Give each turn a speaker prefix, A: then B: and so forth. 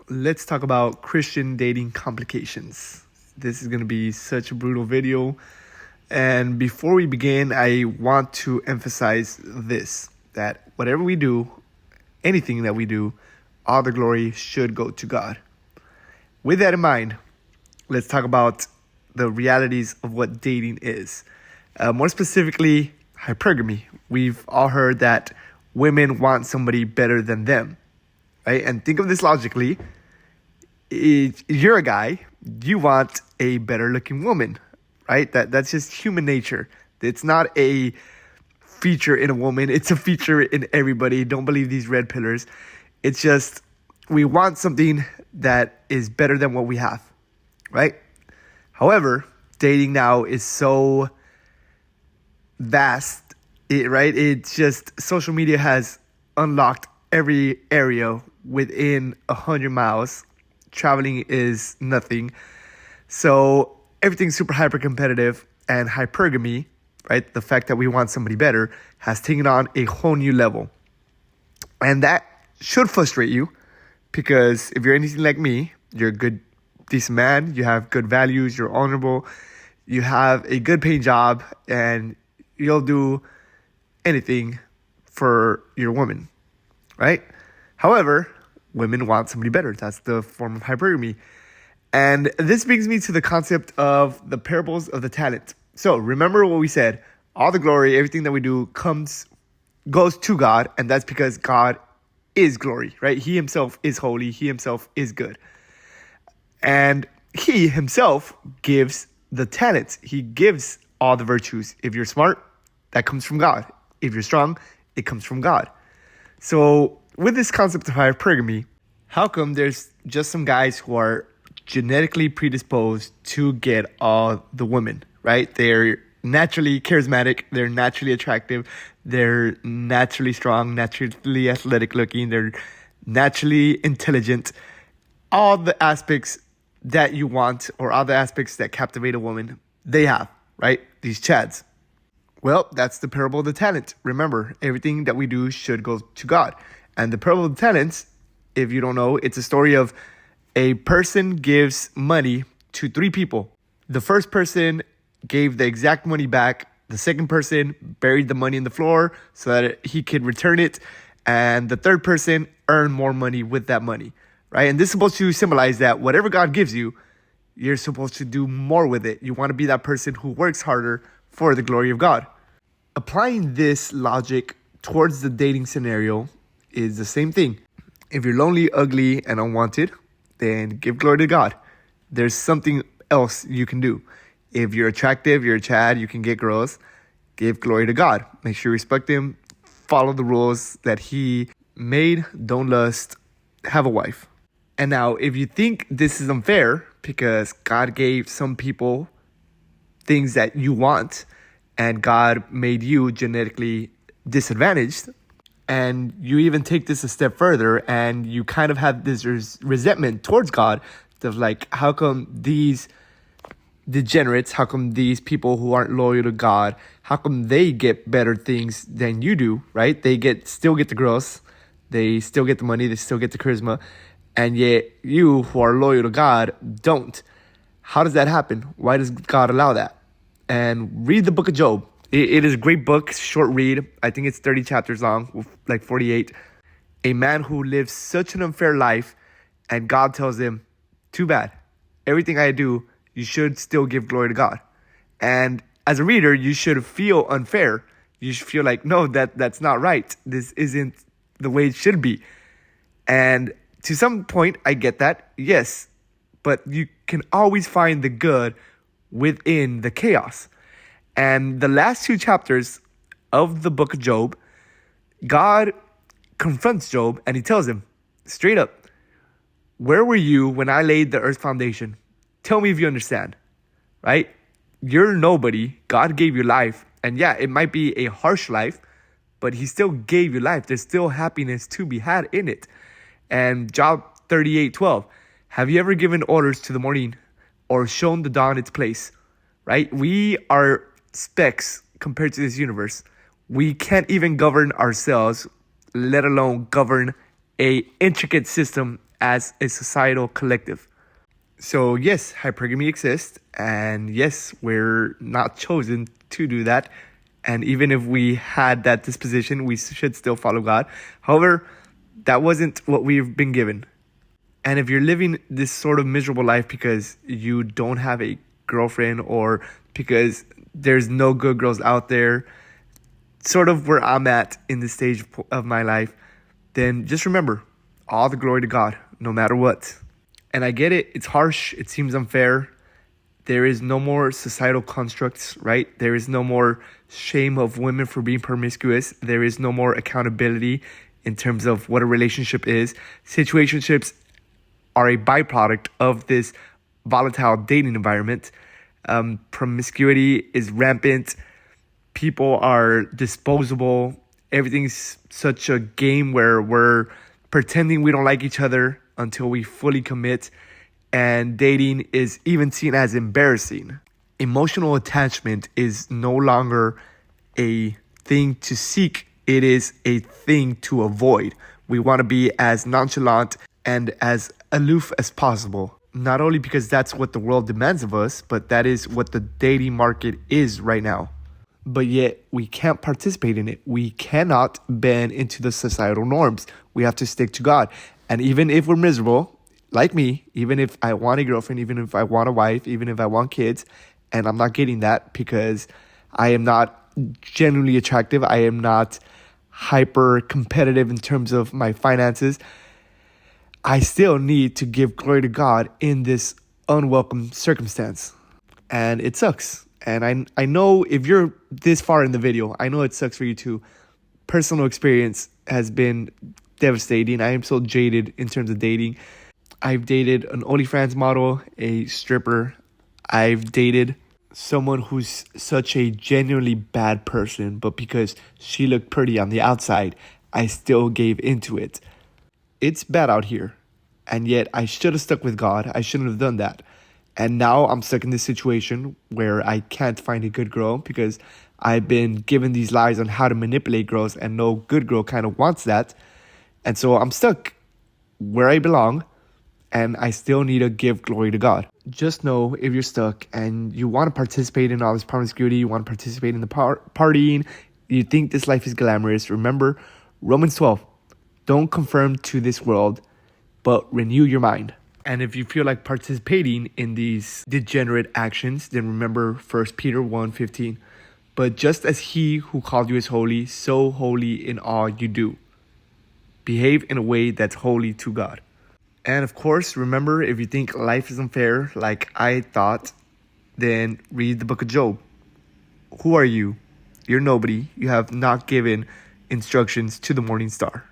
A: let's talk about Christian dating complications. This is going to be such a brutal video. And before we begin, I want to emphasize this, that whatever we do, anything that we do, all the glory should go to God. With that in mind, let's talk about the realities of what dating is. More specifically, hypergamy. We've all heard that women want somebody better than them, right? And think of this logically. If you're a guy, you want a better looking woman, right? That's just human nature. It's not a feature in a woman. It's a feature in everybody. Don't believe these red pillars. It's just we want something that is better than what we have, right? However, dating now is so vast, right? It's just social media has unlocked every area within 100 miles. Traveling is nothing. So everything's super hyper competitive, and hypergamy, right? The fact that we want somebody better has taken on a whole new level. And that should frustrate you, because if you're anything like me, you're a good, decent man, you have good values, you're honorable, you have a good paying job, and you'll do anything for your woman, right? However, women want somebody better. That's the form of hypergamy. And this brings me to the concept of the parables of the talent. So remember what we said. All the glory, everything that we do goes to God. And that's because God is glory, right? He himself is holy. He himself is good. And he himself gives the talents. He gives all the virtues. If you're smart, that comes from God. If you're strong, it comes from God. So with this concept of hypergamy, how come there's just some guys who are genetically predisposed to get all the women, right? They're naturally charismatic, they're naturally attractive, they're naturally strong, naturally athletic looking, they're naturally intelligent. All the aspects that you want, or all the aspects that captivate a woman, they have, right? These chads. Well, that's the parable of the talent. Remember, everything that we do should go to God. And the parable of the talents, if you don't know, it's a story of a person gives money to 3 people. The first person gave the exact money back. The second person buried the money in the floor so that he could return it. And the third person earned more money with that money, right? And this is supposed to symbolize that whatever God gives you, you're supposed to do more with it. You want to be that person who works harder for the glory of God. Applying this logic towards the dating scenario is the same thing. If you're lonely, ugly, and unwanted, then give glory to God. There's something else you can do. If you're attractive, you're a Chad, you can get girls, give glory to God. Make sure you respect him, follow the rules that he made, don't lust, have a wife. And now, if you think this is unfair because God gave some people things that you want, and God made you genetically disadvantaged, and you even take this a step further and you kind of have this resentment towards God of like, how come these degenerates, how come these people who aren't loyal to God, how come they get better things than you do, right? They still get the girls, they still get the money, they still get the charisma, and yet you who are loyal to God don't. How does that happen? Why does God allow that? And read the book of Job. It is a great book, short read. I think it's 30 chapters long, like 48. A man who lives such an unfair life, and God tells him, too bad. Everything I do, you should still give glory to God. And as a reader, you should feel unfair. You should feel like, no, that's not right. This isn't the way it should be. And to some point, I get that, yes. But you can always find the good within the chaos. And the last 2 chapters of the book of Job, God confronts Job and he tells him straight up, where were you when I laid the earth's foundation? Tell me if you understand, right? You're nobody. God gave you life. And yeah, it might be a harsh life, but he still gave you life. There's still happiness to be had in it. And Job 38:12, have you ever given orders to the morning or shown the dawn its place, right? We are specks compared to this universe. We can't even govern ourselves, let alone govern a intricate system as a societal collective. So yes, hypergamy exists, and yes, we're not chosen to do that. And even if we had that disposition, we should still follow God. However, that wasn't what we've been given. And if you're living this sort of miserable life because you don't have a girlfriend or because there's no good girls out there, sort of where I'm at in this stage of my life, then just remember, all the glory to God, no matter what. And I get it, it's harsh, it seems unfair. There is no more societal constructs, right? There is no more shame of women for being promiscuous. There is no more accountability in terms of what a relationship is. Situationships are a byproduct of this volatile dating environment. Promiscuity is rampant. People are disposable. Everything's such a game where we're pretending we don't like each other until we fully commit. And dating is even seen as embarrassing. Emotional attachment is no longer a thing to seek. It is a thing to avoid. We want to be as nonchalant and as aloof as possible. Not only because that's what the world demands of us, but that is what the dating market is right now. But yet we can't participate in it. We cannot bend into the societal norms. We have to stick to God. And even if we're miserable, like me, even if I want a girlfriend, even if I want a wife, even if I want kids, and I'm not getting that because I am not genuinely attractive, I am not hyper competitive in terms of my finances, I still need to give glory to God in this unwelcome circumstance. And it sucks. And I know if you're this far in the video, I know it sucks for you too. Personal experience has been devastating. I am so jaded in terms of dating. I've dated an OnlyFans model, a stripper. I've dated someone who's such a genuinely bad person, but because she looked pretty on the outside, I still gave into it. It's bad out here, and yet I should have stuck with God. I shouldn't have done that. And now I'm stuck in this situation where I can't find a good girl because I've been given these lies on how to manipulate girls, and no good girl kind of wants that. And so I'm stuck where I belong, and I still need to give glory to God. Just know if you're stuck and you want to participate in all this promiscuity, you want to participate in the partying, you think this life is glamorous, remember Romans 12. Don't conform to this world, but renew your mind. And if you feel like participating in these degenerate actions, then remember 1 Peter 1:15. But just as he who called you is holy, so holy in all you do. Behave in a way that's holy to God. And of course, remember, if you think life is unfair, like I thought, then read the book of Job. Who are you? You're nobody. You have not given instructions to the morning star.